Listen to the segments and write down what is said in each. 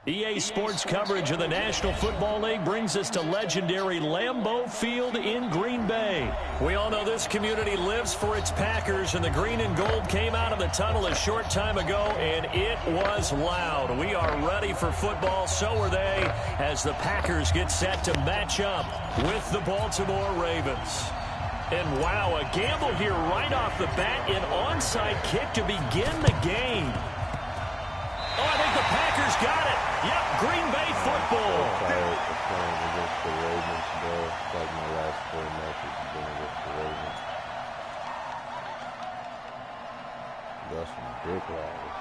EA Sports coverage of the National Football League brings us to legendary Lambeau Field in Green Bay. We all know this community lives for its Packers, and the green and gold came out of the tunnel a short time ago, and it was loud. We are ready for football, so are they, as the Packers get set to match up with the Baltimore Ravens. And wow, a gamble here right off the bat, an onside kick to begin the game. Oh, I think the Packers got it. Yep, Green Bay football. I'm tired of playing against the Ravens, bro. It's like my last 4 matches have been against the Ravens. That's some big lies.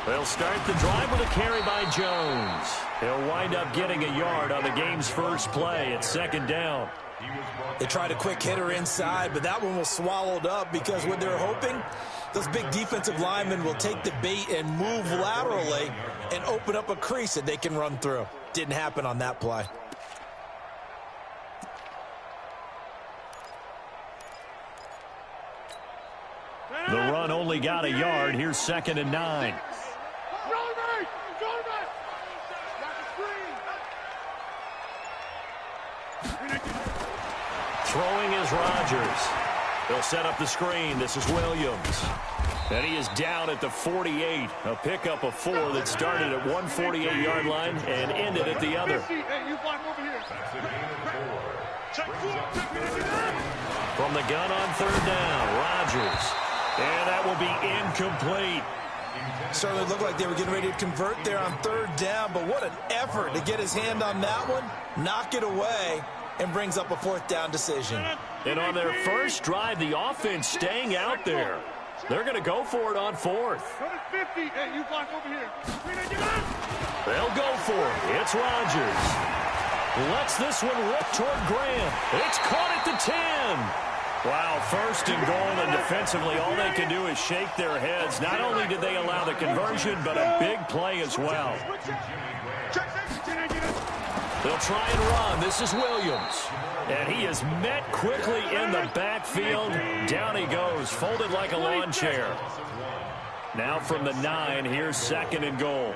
They'll start the drive with a carry by Jones. He'll wind up getting a yard on the game's first play at second down. They tried a quick hitter inside, but that one was swallowed up because what they're hoping, those big defensive linemen will take the bait and move laterally and open up a crease that they can run through. Didn't happen on that play. The run only got a yard. Here's 2nd and 9. Throwing is Rodgers. He'll set up the screen. This is Williams. And he is down at the 48. A pickup of 4 that started at 148-yard line and ended at the other. From the gun on 3rd down, Rodgers. And that will be incomplete. Certainly looked like they were getting ready to convert there on 3rd down, but what an effort to get his hand on that one, knock it away, and brings up a 4th down decision. And on their first drive, the offense staying out there. They're going to go for it on 4th. They'll go for it. It's Rodgers. Lets this one rip toward Graham. It's caught at the 10. Wow, 1st and goal, and defensively all they can do is shake their heads. Not only did they allow the conversion, but a big play as well. They'll try and run. This is Williams. And he is met quickly in the backfield. Down he goes, folded like a lawn chair. Now from the 9, here's 2nd and goal.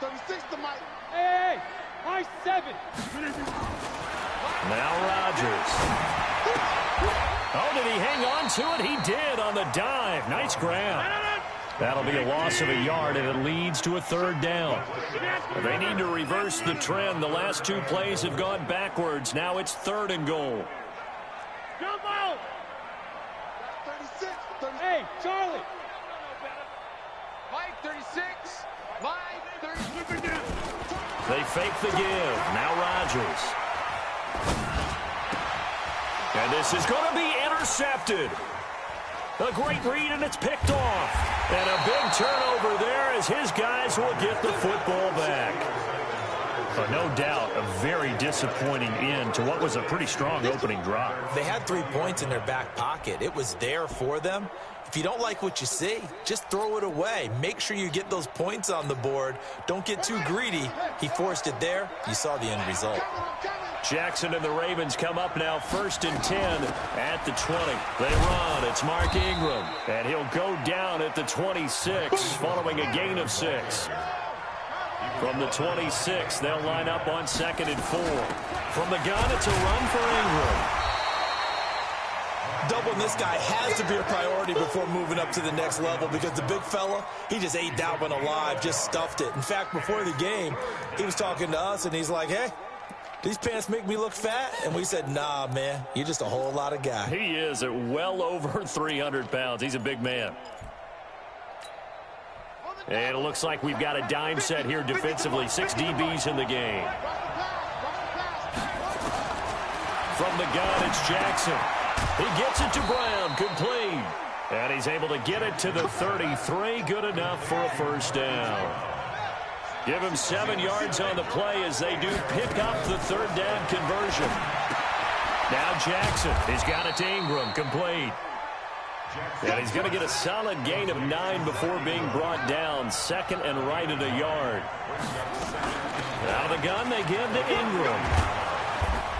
36 to Mike. Hey, my 7. Now Rodgers. Oh, did he hang on to it? He did on the dive. Nice grab. That'll be a loss of a yard, and it leads to a 3rd down. They need to reverse the trend. The last 2 plays have gone backwards. Now it's 3rd and goal. Jump out! 36. Hey, Charlie. Mike, 36. Mike, 36. They fake the give. Now Rodgers. And this is going to be intercepted. A great read, and it's picked off. And a big turnover there as his guys will get the football back. But no doubt, a very disappointing end to what was a pretty strong opening drive. They had 3 points in their back pocket. It was there for them. If you don't like what you see, just throw it away. Make sure you get those points on the board. Don't get too greedy. He forced it there. You saw the end result. Jackson and the Ravens come up now 1st and 10 at the 20. They run. It's Mark Ingram. And he'll go down at the 26 following a gain of 6. From the 26, they'll line up on 2nd and 4. From the gun, it's a run for Ingram. Doubling this guy has to be a priority before moving up to the next level because the big fella, he just ate that one alive, just stuffed it. In fact, before the game, he was talking to us, and he's like, hey, these pants make me look fat? And we said, nah, man, you're just a whole lot of guy. He is at well over 300 pounds. He's a big man. And it looks like we've got a dime set here defensively. 6 DBs in the game. From the gun, it's Jackson. He gets it to Brown, complete. And he's able to get it to the 33. Good enough for a first down. Give him 7 yards on the play as they do pick up the third down conversion. Now Jackson. He's got it to Ingram. Complete. And he's going to get a solid gain of 9 before being brought down. Second and right at a yard. Out of the gun, they give to Ingram.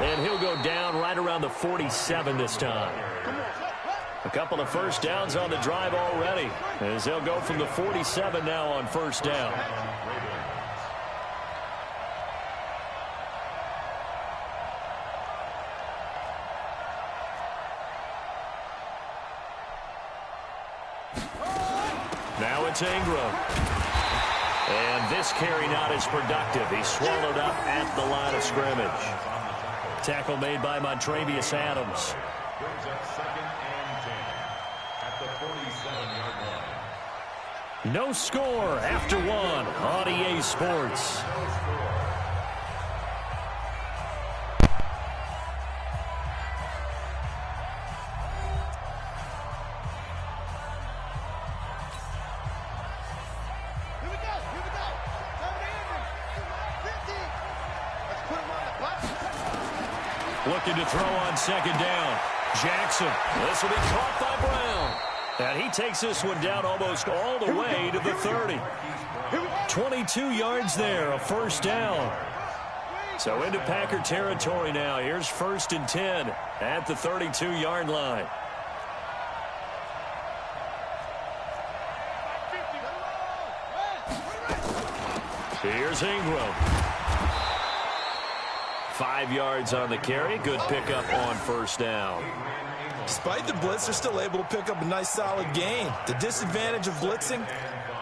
And he'll go down right around the 47 this time. A couple of first downs on the drive already, as they'll go from the 47 now on first down. Now it's Ingram. And this carry not as productive. He's swallowed up at the line of scrimmage. Tackle made by Montrevious Adams. Brings up second and 10 at the 47-yard line. No score after one on EA Sports. Looking to throw on second down. Jackson. This will be caught by Brown. And he takes this one down almost all the way to the 30. 22 yards there, a first down. So into Packer territory now. Here's first and 10 at the 32-yard line. Here's Ingram. 5 yards on the carry. Good pickup on first down. Despite the blitz, they're still able to pick up a nice solid gain. The disadvantage of blitzing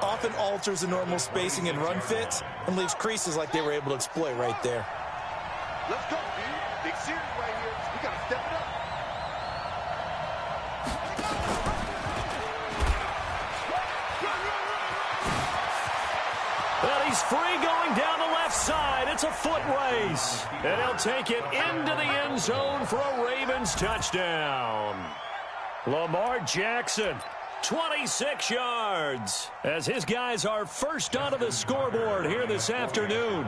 often alters the normal spacing and run fits and leaves creases like they were able to exploit right there. Let's go, dude. Big series right here. We got to step it up. Well, he's free going down the left side. It's a foot race. And he'll take it into the end zone for a Ravens touchdown. Lamar Jackson, 26 yards, as his guys are first onto the scoreboard here this afternoon.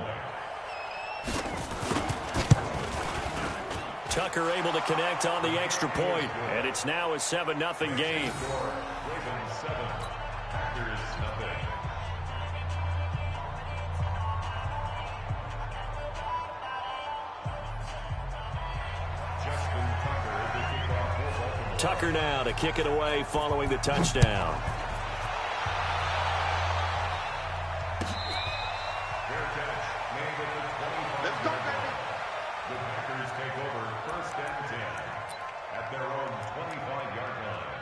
Tucker able to connect on the extra point, and it's now a 7-0 game. Ravens 7, Packers nothing. Tucker now to kick it away following the touchdown. Fair catch made at the 25. Let's go, baby. The Packers take over first and 10 at their own 25-yard line.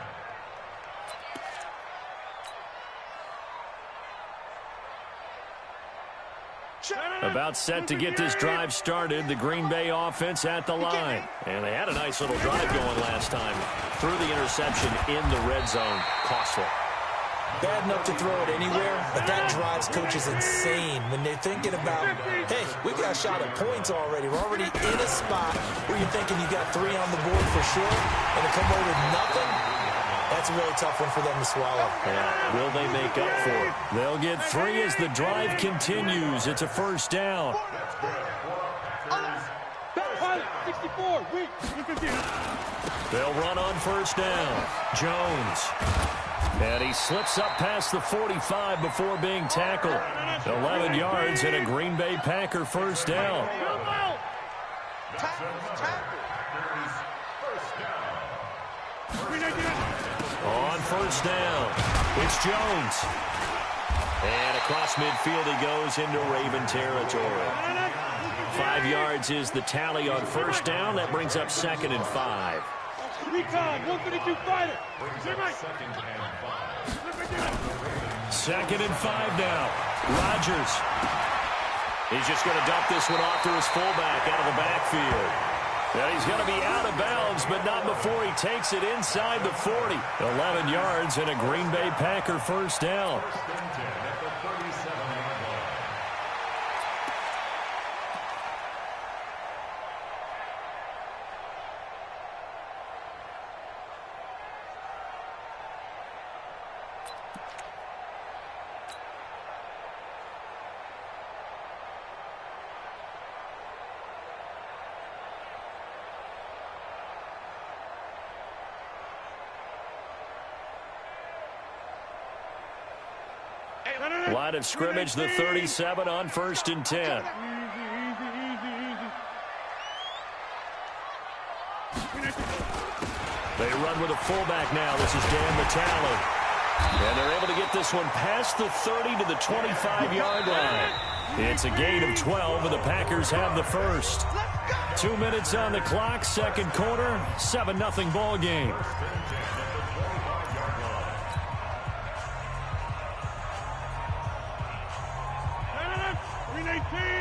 About set to get this drive started. The Green Bay offense at the line. And they had a nice little drive going last time. Threw the interception in the red zone. Costly. Bad enough to throw it anywhere, but that drives coaches insane when they're thinking about, hey, we got a shot at points already. We're already in a spot where you're thinking you got 3 on the board for sure, and to come away with nothing, that's a really tough one for them to swallow. Yeah. Will they make up for it? They'll get 3 as the drive continues. It's a first down. 64. They'll run on first down. Jones. And he slips up past the 45 before being tackled. 11 yards and a Green Bay Packer first down. On first down, it's Jones. And across midfield he goes into Raven territory. 5 yards is the tally on first down. That brings up second and 5. Recon, 152 fighter. Second and 5 now. Rodgers. He's just going to dump this one off to his fullback out of the backfield. And he's going to be out of bounds, but not before he takes it inside the 40. 11 yards and a Green Bay Packer first down. Line of scrimmage, the 37 on 1st and 10. They run with a fullback now. This is Dan Matali. And they're able to get this one past the 30 to the 25-yard line. It's a gain of 12, and the Packers have the first. 2 minutes on the clock, second quarter, 7-0 ball game.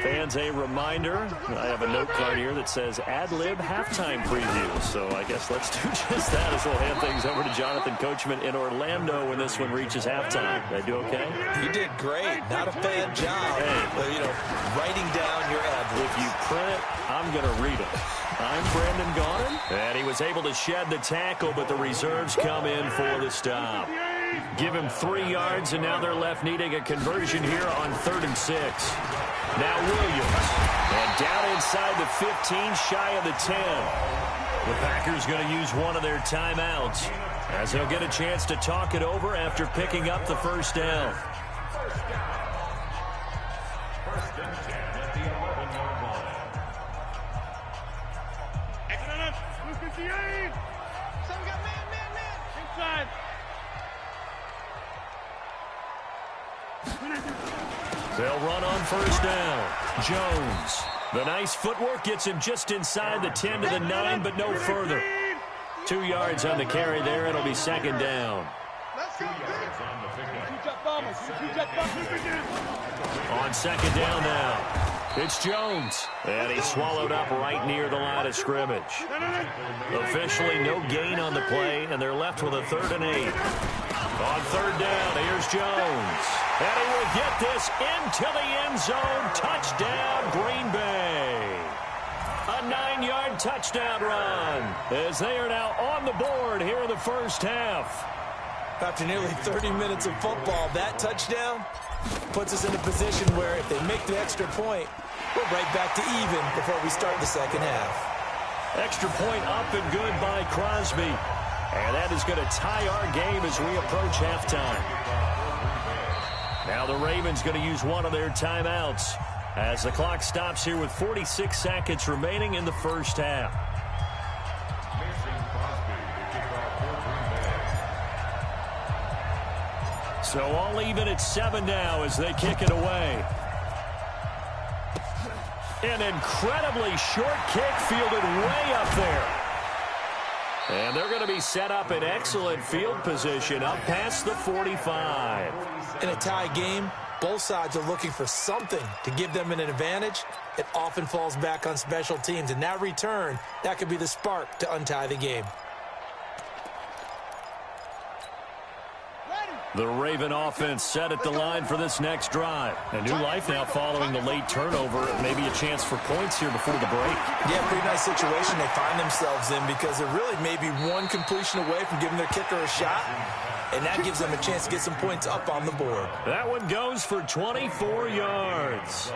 Fans, a reminder, I have a note card here that says ad-lib halftime preview. So I guess let's do just that as we'll hand things over to Jonathan Coachman in Orlando when this one reaches halftime. Did I do okay? You did great. Not a bad job. Hey, writing down your ad-libs. If you print it, I'm going to read it. I'm Brandon Gaudin. And he was able to shed the tackle, but the reserves come in for the stop. Give him 3 yards, and now they're left needing a conversion here on 3rd and 6. Now Williams. And down inside the 15, shy of the 10. The Packers going to use one of their timeouts as they'll get a chance to talk it over after picking up the first down. First and 10 at the 11-yard line. Blue 58. Some got man. Inside. They'll run on first down. Jones. The nice footwork gets him just inside the 10 to the 9, but no further. 2 yards on the carry there. It'll be second down. Let's go. On second down now. It's Jones. And he's swallowed up right near the line of scrimmage. Officially no gain on the play, and they're left with a 3rd and 8. On third down, here's Jones. And he will get this into the end zone. Touchdown, Green Bay. A 9-yard touchdown run as they are now on the board here in the first half. After nearly 30 minutes of football, that touchdown puts us in a position where if they make the extra point, we're right back to even before we start the second half. Extra point up and good by Crosby. And that is going to tie our game as we approach halftime. Now the Ravens going to use one of their timeouts as the clock stops here with 46 seconds remaining in the first half. So all even at 7 now as they kick it away. An incredibly short kick fielded way up there. And they're going to be set up in excellent field position up past the 45. In a tie game, both sides are looking for something to give them an advantage. It often falls back on special teams. And that return, that could be the spark to untie the game. The Raven offense set at the line for this next drive. A new life now following the late turnover. Maybe a chance for points here before the break. Yeah, pretty nice situation they find themselves in because they're really maybe one completion away from giving their kicker a shot. And that gives them a chance to get some points up on the board. That one goes for 24 yards.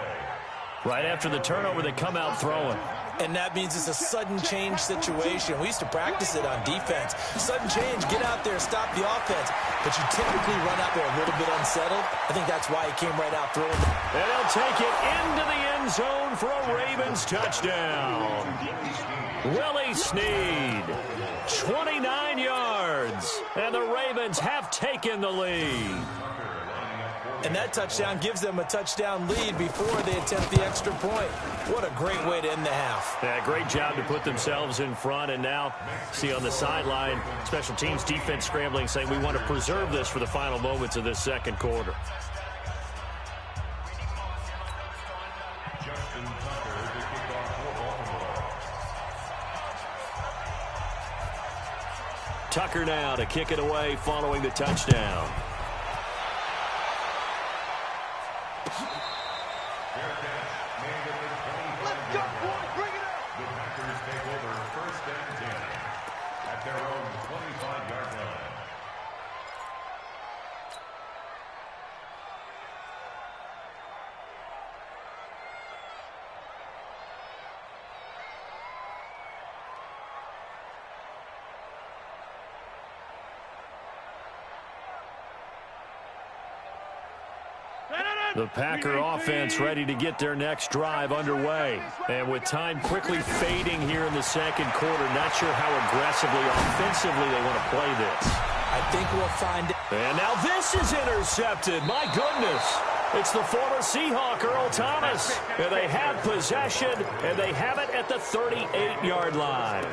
Right after the turnover, they come out throwing. And that means it's a sudden change situation. We used to practice it on defense. Sudden change, get out there, stop the offense. But you typically run out there a little bit unsettled. I think that's why he came right out throwing. And he'll take it into the end zone for a Ravens touchdown. Willie Snead, 29 yards. And the Ravens have taken the lead. And that touchdown gives them a touchdown lead before they attempt the extra point. What a great way to end the half. Yeah, great job to put themselves in front. And now, see on the sideline, special teams defense scrambling, saying we want to preserve this for the final moments of this second quarter. Tucker now to kick it away following the touchdown. The Packer offense ready to get their next drive underway. And with time quickly fading here in the second quarter, not sure how aggressively, offensively they want to play this. I think we'll find it. And now this is intercepted. My goodness. It's the former Seahawk, Earl Thomas. And they have possession, and they have it at the 38-yard line.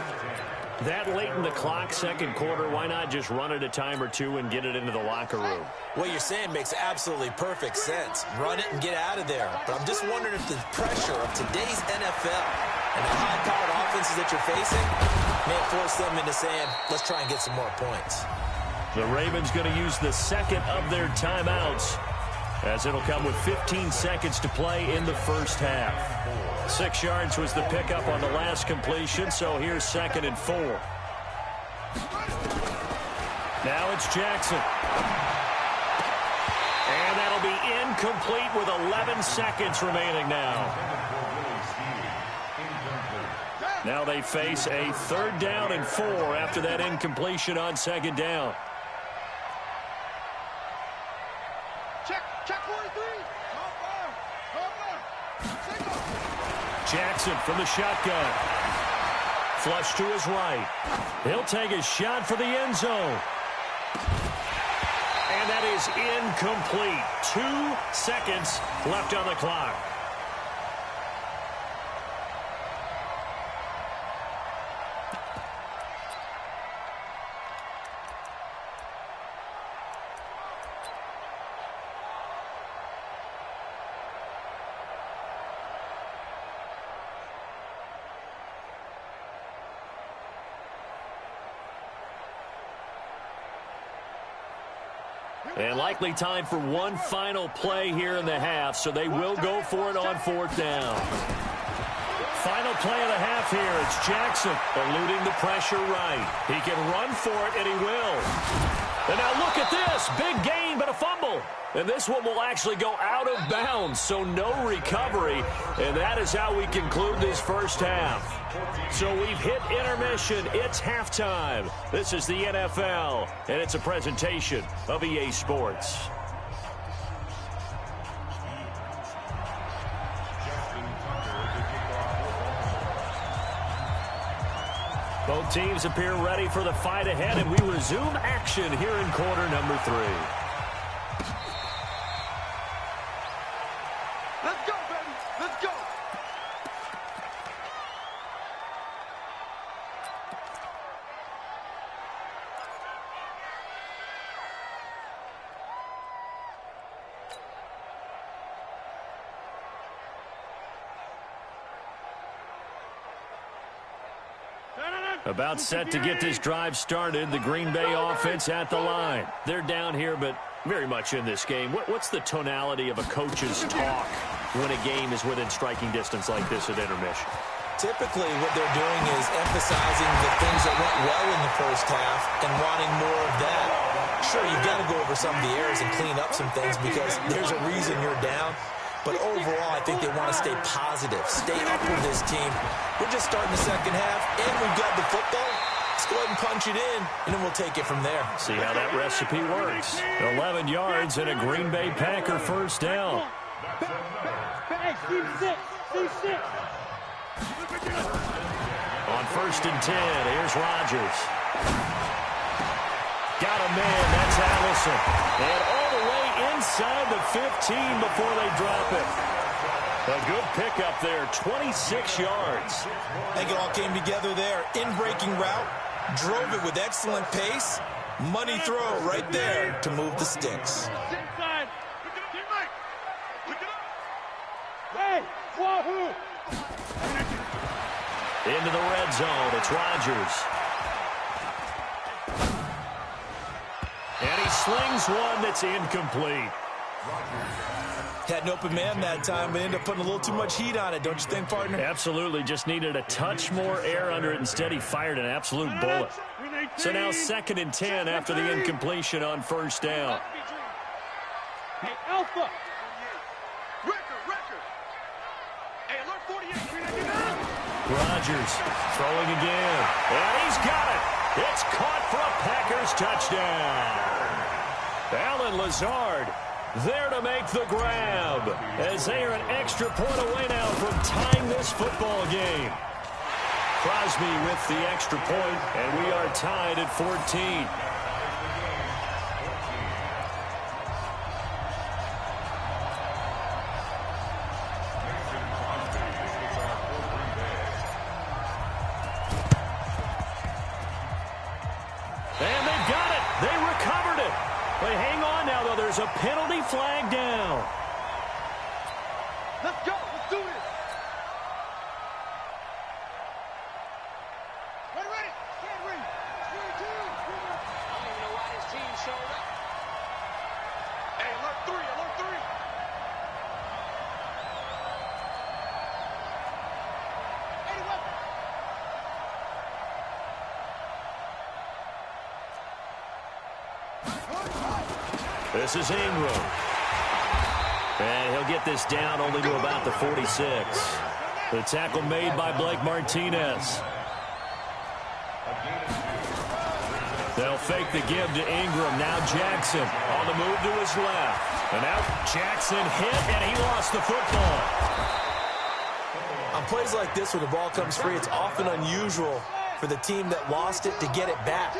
That late in the clock, second quarter, why not just run it a time or two and get it into the locker room? What you're saying makes absolutely perfect sense. Run it and get out of there. But I'm just wondering if the pressure of today's NFL and the high-powered offenses that you're facing may force them into saying, let's try and get some more points. The Ravens going to use the second of their timeouts, as it'll come with 15 seconds to play in the first half. 6 yards was the pickup on the last completion, so here's 2nd and 4. Now it's Jackson. And that'll be incomplete with 11 seconds remaining now. Now they face a 3rd down and 4 after that incompletion on 2nd down. Jackson from the shotgun. Flush to his right. He'll take a shot for the end zone. And that is incomplete. 2 seconds left on the clock. And likely time for one final play here in the half, so they will go for it on 4th down. Final play of the half here. It's Jackson eluding the pressure right. He can run for it, and he will. And now look at this. Big gain, but a fumble. And this one will actually go out of bounds, so no recovery. And that is how we conclude this first half. So we've hit intermission. It's halftime. This is the NFL, and it's a presentation of EA Sports. Both teams appear ready for the fight ahead, and we resume action here in quarter number 3. Let's go, baby. Let's go. About set to get this drive started, the Green Bay offense at the line. They're down here, but very much in this game. What's the tonality of a coach's talk when a game is within striking distance like this at intermission? Typically, what they're doing is emphasizing the things that went well in the first half and wanting more of that. Sure, you've got to go over some of the errors and clean up some things because there's a reason you're down. But overall, I think they want to stay positive, stay up with this team. We're just starting the second half, and we've got the football. Let's go ahead and punch it in, and then we'll take it from there. See how that recipe works. 11 yards and a Green Bay Packer first down. On 1st and 10, here's Rodgers. Got a man, that's Allison. And all the way inside the 15 before they drop it. A good pickup there, 26 yards. I think it all came together there. In-breaking route, drove it with excellent pace. Money throw right there to move the sticks. Hey, wahoo! Into the red zone, it's Rodgers. And he slings one that's incomplete. Had an open man that time, but ended up putting a little too much heat on it, don't you think, partner? Absolutely, just needed a touch more air under it. Instead, he fired an absolute bullet. So now 2nd and 10 after the incompletion on 1st down. Hey, Alpha! Record! Hey, alert 48! Rodgers throwing again. And he's got it. It's caught for a Packers touchdown. Allen Lazard There to make the grab, as they are an extra point away now from tying this football game. Crosby with the extra point, and we are tied at 14. And they got it. They recovered it. But hang on now, though. There's a penalty flag down. Let's go. Let's do this. Ready. Can't read. 3-2. I don't even know why this team showed up. Hey, alert 3. Alert 3. This is Ingram. And he'll get this down only to about the 46. The tackle made by Blake Martinez. They'll fake the give to Ingram. Now Jackson on the move to his left. And now Jackson hit, and he lost the football. On plays like this where the ball comes free, it's often unusual for the team that lost it to get it back.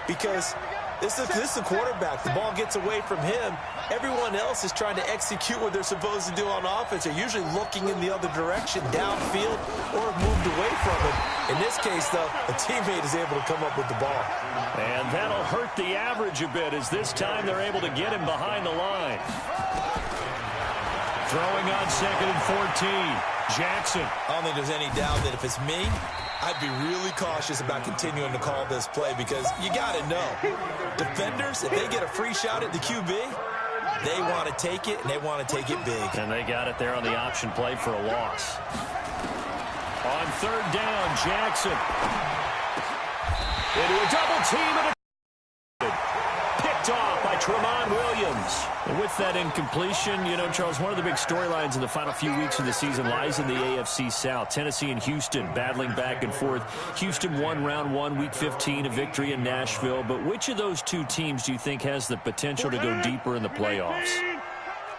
Because this is the quarterback. The ball gets away from him. Everyone else is trying to execute what they're supposed to do on offense. They're usually looking in the other direction, downfield, or moved away from it. In this case, though, a teammate is able to come up with the ball. And that'll hurt the average a bit, as this time they're able to get him behind the line. Throwing on 2nd and 14. Jackson. I don't think there's any doubt that if it's me, I'd be really cautious about continuing to call this play, because you got to know, defenders, if they get a free shot at the QB, they want to take it, and they want to take it big. And they got it there on the option play for a loss. On 3rd down, Jackson. Into a double team, and picked off by Tramon Williams. And with that incompletion, you know, Charles, one of the big storylines in the final few weeks of the season lies in the AFC South. Tennessee and Houston battling back and forth. Houston won round 1, week 15, a victory in Nashville. But which of those two teams do you think has the potential to go deeper in the playoffs?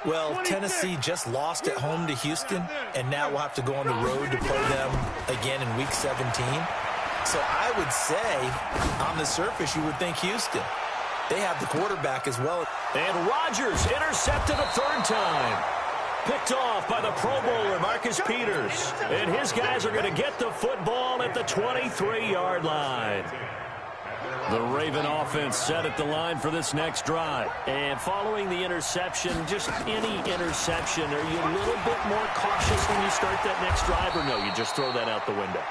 Well, Tennessee just lost at home to Houston, and now we'll have to go on the road to play them again in week 17. So I would say, on the surface, you would think Houston. They have the quarterback as well. And Rodgers intercepted a 3rd time. Picked off by the Pro Bowler, Marcus Peters. And his guys are going to get the football at the 23-yard line. The Raven offense set at the line for this next drive. And following the interception, just any interception, are you a little bit more cautious when you start that next drive, or no, you just throw that out the window?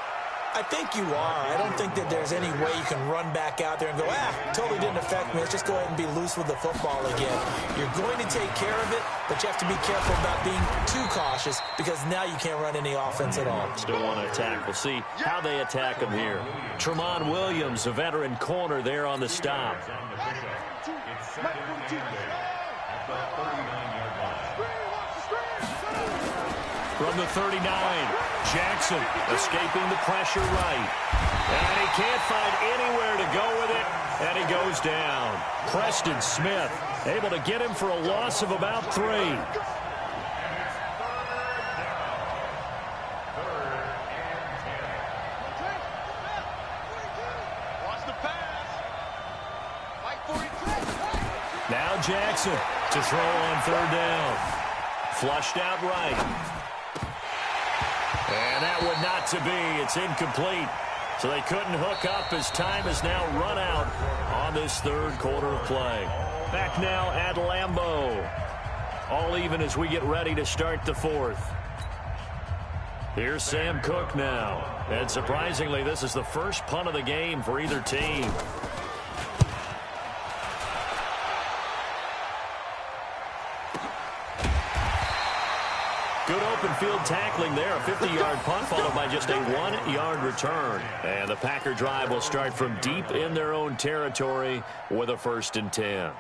I think you are. I don't think that there's any way you can run back out there and go, totally didn't affect me. Let's just go ahead and be loose with the football again. You're going to take care of it, but you have to be careful about being too cautious, because now you can't run any offense at all. Still want to attack. We'll see how they attack him here. Tramon Williams, a veteran corner there on the stop. From the 39, Jackson escaping the pressure right. And he can't find anywhere to go with it, and he goes down. Preston Smith able to get him for a loss of about 3. Now Jackson to throw on 3rd down. Flushed out right. And that would not to be. It's incomplete. So they couldn't hook up as time has now run out on this 3rd quarter of play. Back now at Lambeau. All even as we get ready to start the 4th. Here's Sam Cook now. And surprisingly, this is the first punt of the game for either team. Good open field tackling there. A 50-yard punt followed by just a 1-yard return. And the Packer drive will start from deep in their own territory with a 1st and 10.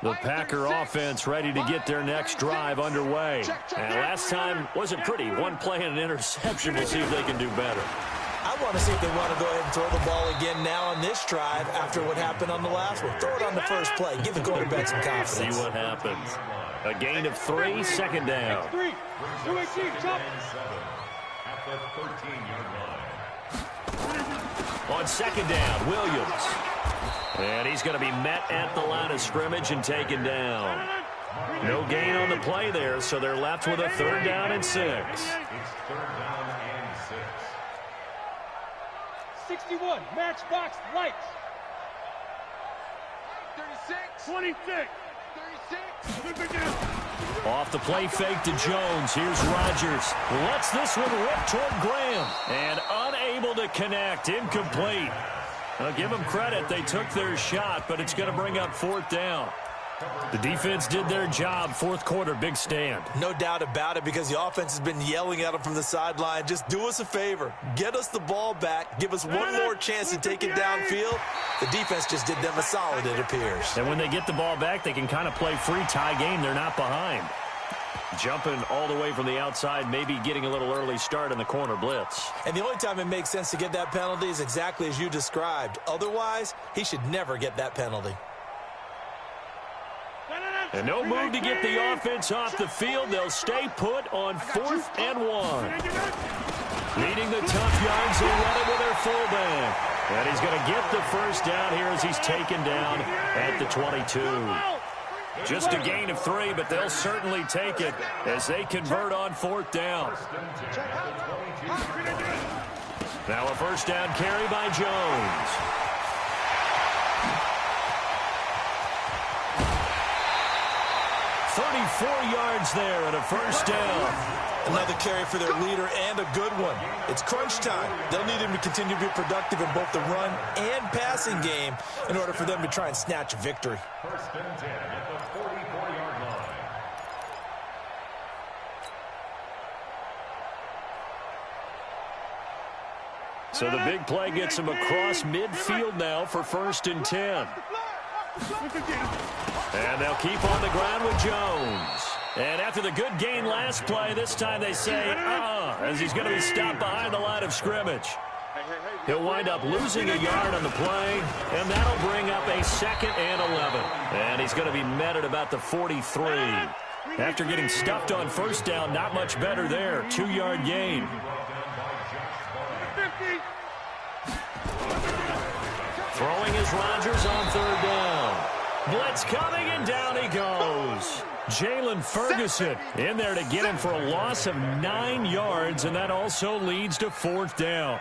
The Packer offense ready to get their next drive underway. And last time wasn't pretty. One play and an interception. We'll see if they can do better. I want to see if they want to go ahead and throw the ball again now on this drive after what happened on the last one. Throw it on the first play. Give the quarterback some confidence. See what happens. A gain of 3, second down. At the 13-yard line. On second down, Williams. And he's going to be met at the line of scrimmage and taken down. No gain on the play there, so they're left with a 3rd down and 6. It's 3rd down and 6. 61, matchbox lights. 36. 26. 36. Off the play fake to Jones. Here's Rodgers. Lets this one rip toward Graham. And unable to connect. Incomplete. I'll give them credit. They took their shot, but it's going to bring up 4th down. The defense did their job. 4th quarter, big stand. No doubt about it, because the offense has been yelling at them from the sideline. Just do us a favor. Get us the ball back. Give us one more chance to take it downfield. The defense just did them a solid, it appears. And when they get the ball back, they can kind of play free tie game. They're not behind. Jumping all the way from the outside, maybe getting a little early start in the corner blitz. And the only time it makes sense to get that penalty is exactly as you described. Otherwise, he should never get that penalty. And no move to get the offense off the field. They'll stay put on 4th and 1. Leading the tough yards, they run it with their fullback. And he's going to get the 1st down here as he's taken down at the 22. Just a gain of 3, but they'll certainly take it as they convert on 4th down. Now a 1st down carry by Jones. Yards there and a 1st down. Another carry for their leader and a good one. It's crunch time. They'll need him to continue to be productive in both the run and passing game in order for them to try and snatch a victory. 1st and 10 at the 44-yard line. So the big play gets him across midfield now for 1st and 10. And they'll keep on the ground with Jones. And after the good gain last play, this time they say, as he's going to be stopped behind the line of scrimmage. He'll wind up losing a yard on the play, and that'll bring up a 2nd and 11. And he's going to be met at about the 43. After getting stuffed on 1st down, not much better there. 2-yard gain. Throwing is Rodgers on 3rd down. Blitz coming, and down he goes. Jalen Ferguson in there to get him for a loss of 9 yards, and that also leads to 4th down.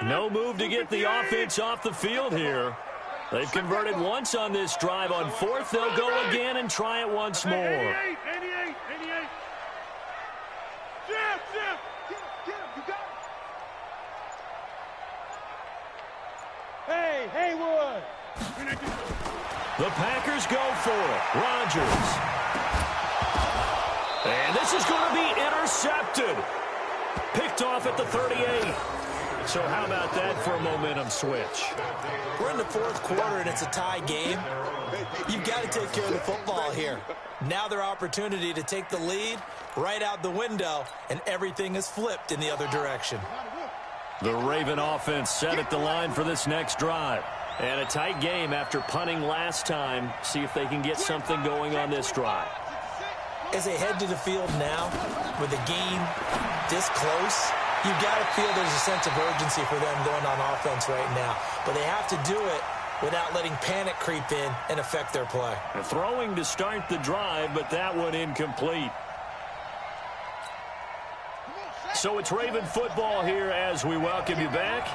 No move to get the offense off the field here. They've converted once on this drive. On 4th, they'll go again and try it once more. 88. Jim, you got it. Hey, Haywood. The Packers go for it. Rodgers. And this is going to be intercepted. Picked off at the 38. So how about that for a momentum switch? We're in the 4th quarter, and it's a tie game. You've got to take care of the football here. Now their opportunity to take the lead right out the window, and everything is flipped in the other direction. The Raven offense set at the line for this next drive. And a tight game after punting last time. See if they can get something going on this drive. As they head to the field now, with the game this close, you've got to feel there's a sense of urgency for them going on offense right now. But they have to do it without letting panic creep in and affect their play. Throwing to start the drive, but that one incomplete. So it's Raven football here as we welcome you back.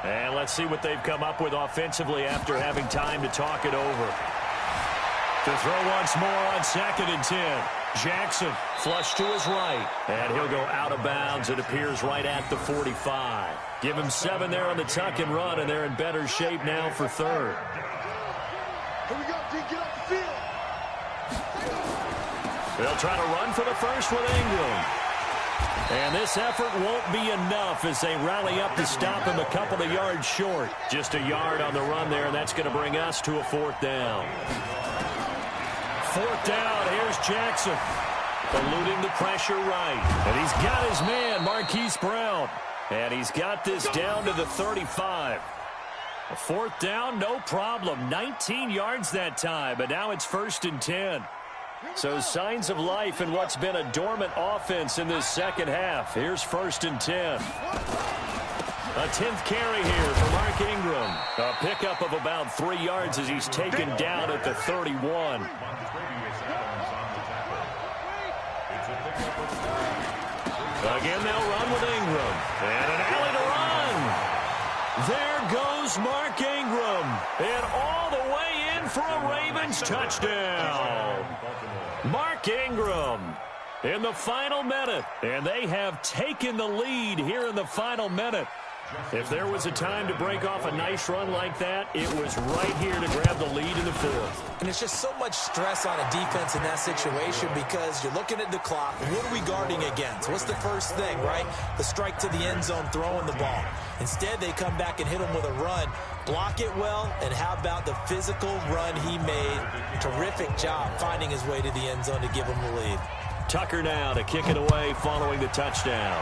And let's see what they've come up with offensively after having time to talk it over. To throw once more on 2nd and 10. Jackson flush to his right. And he'll go out of bounds. It appears right at the 45. Give him 7 there on the tuck and run, and they're in better shape now for 3rd. Here we go, D. Get off the field. They'll try to run for the first with Ingram. And this effort won't be enough as they rally up to stop him a couple of yards short. Just a yard on the run there, and that's going to bring us to a 4th down. 4th down, here's Jackson. Eluding the pressure right. And he's got his man, Marquise Brown. And he's got this down to the 35. A 4th down, no problem. 19 yards that time, but now it's 1st and 10. So signs of life in what's been a dormant offense in this second half. Here's 1st and 10. A 10th carry here for Mark Ingram. A pickup of about 3 yards as he's taken down at the 31. Again, they'll run with Ingram. And an alley to run. There goes Mark Ingram. And all the way in for a Ravens touchdown. Mark Ingram in the final minute. And they have taken the lead here in the final minute. If there was a time to break off a nice run like that, it was right here to grab the lead in the 4th. And it's just so much stress on a defense in that situation because you're looking at the clock. What are we guarding against? What's the first thing, right? The strike to the end zone, throwing the ball. Instead, they come back and hit him with a run. Block it well, and how about the physical run he made? Terrific job finding his way to the end zone to give him the lead. Tucker now to kick it away following the touchdown.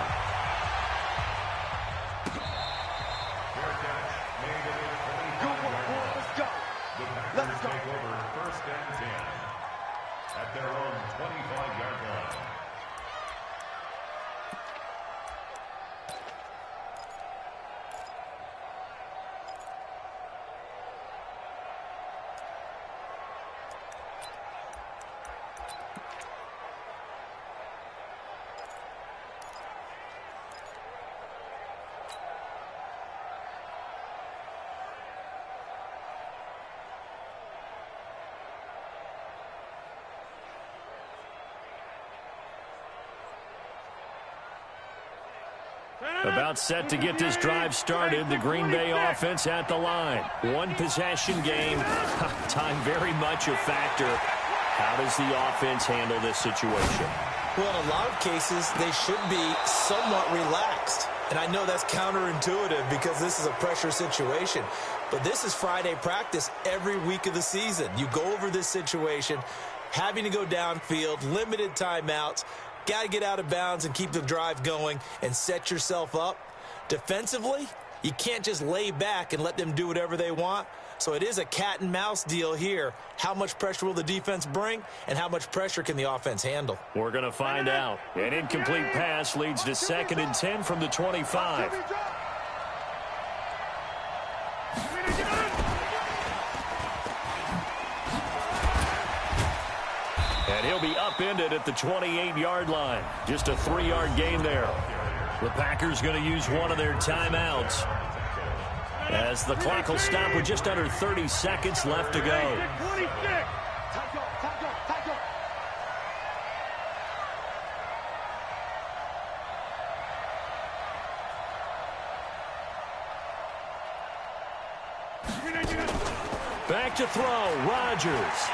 Let's take over 1st and 10 at their own 25-yard line. About set to get this drive started, the Green Bay offense at the line. One possession game. Time very much a factor. How does the offense handle this situation? Well, in a lot of cases, they should be somewhat relaxed. And I know that's counterintuitive because this is a pressure situation. But this is Friday practice every week of the season. You go over this situation, having to go downfield, limited timeouts. Got to get out of bounds and keep the drive going and set yourself up. Defensively, you can't just lay back and let them do whatever they want. So it is a cat and mouse deal here. How much pressure will the defense bring, and how much pressure can the offense handle? We're going to find out. An incomplete pass leads to 2nd and 10 from the 25. And he'll be upended at the 28-yard line. Just a 3-yard gain there. The Packers going to use one of their timeouts as the clock will stop with just under 30 seconds left to go. Back to throw, Rodgers.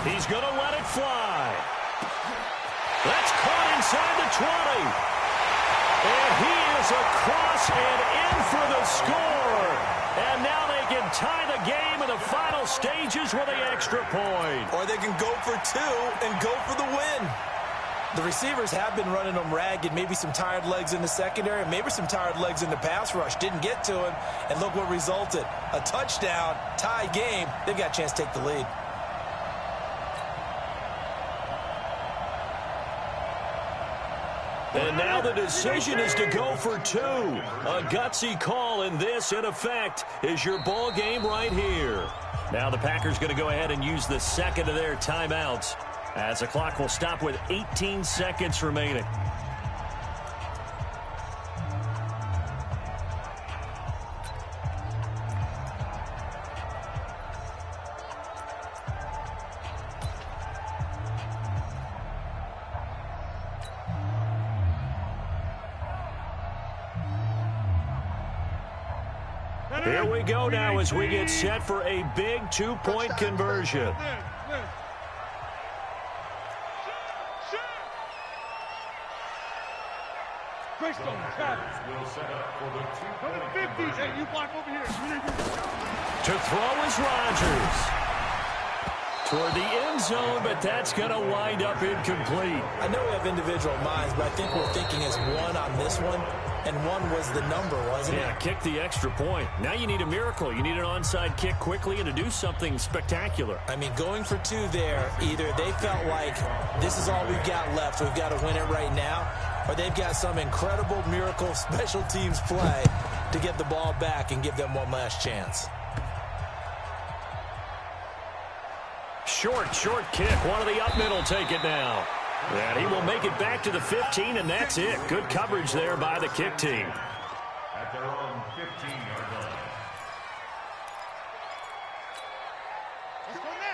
He's going to let it fly. That's caught inside the 20. And he is across and in for the score. And now they can tie the game in the final stages with the extra point. Or they can go for 2 and go for the win. The receivers have been running them ragged. Maybe some tired legs in the secondary, maybe some tired legs in the pass rush. Didn't get to him, and look what resulted. A touchdown, tie game. They've got a chance to take the lead. And now the decision is to go for 2. A gutsy call, and this, in effect, is your ball game right here. Now the Packers going to go ahead and use the second of their timeouts as the clock will stop with 18 seconds remaining. Here we go now as we get set for a big 2-point conversion. Greystone, Travis. Will set up for the Number 50. Hey, you block over here. To throw is Rodgers. Toward the end zone, but that's going to wind up incomplete. I know we have individual minds, but I think we're thinking as one on this one, and one was the number, wasn't it? Yeah, kick the extra point. Now you need a miracle. You need an onside kick quickly and to do something spectacular. I mean, going for two there, either they felt like this is all we've got left, we've got to win it right now, or they've got some incredible miracle special teams play to get the ball back and give them one last chance. Short kick. One of the up middle take it now. And he will make it back to the 15, and that's it. Good coverage there by the kick team. at their own 15-yard line.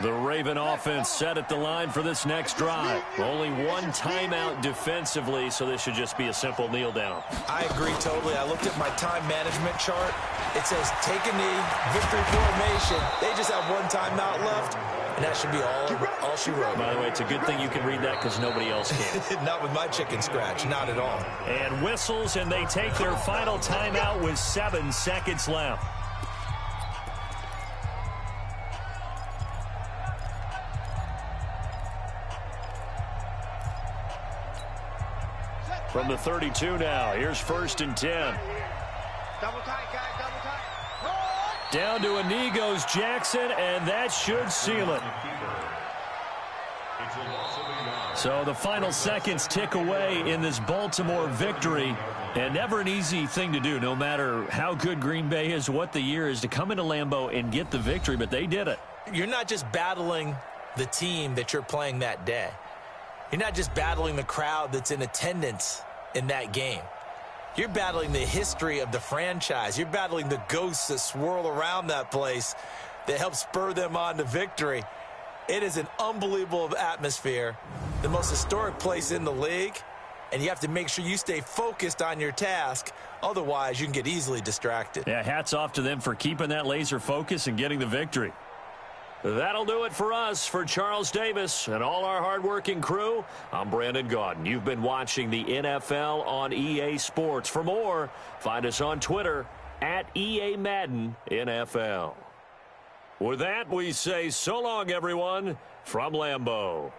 The Raven offense set at the line for this next drive. Only one timeout defensively, so this should just be a simple kneel down. I agree totally. I looked at my time management chart. It says take a knee, victory formation. They just have one timeout left, and that should be all she wrote. By the way, it's a good thing you can read that because nobody else can. Not with my chicken scratch, not at all. And whistles, and they take their final timeout with 7 seconds left. From the 32 now, here's 1st and 10. Double tight, guys, double tight. Down to a knee goes Jackson, and that should seal it. So the final seconds tick away in this Baltimore victory, and never an easy thing to do, no matter how good Green Bay is, what the year is, to come into Lambeau and get the victory, but they did it. You're not just battling the team that you're playing that day. You're not just battling the crowd that's in attendance in that game. You're battling the history of the franchise. You're battling the ghosts that swirl around that place that help spur them on to victory. It is an unbelievable atmosphere, the most historic place in the league, and you have to make sure you stay focused on your task. Otherwise, you can get easily distracted. Yeah, hats off to them for keeping that laser focus and getting the victory. That'll do it for us. For Charles Davis and all our hardworking crew, I'm Brandon Gaudin. You've been watching the NFL on EA Sports. For more, find us on Twitter at EA Madden NFL. With that, we say so long, everyone, from Lambeau.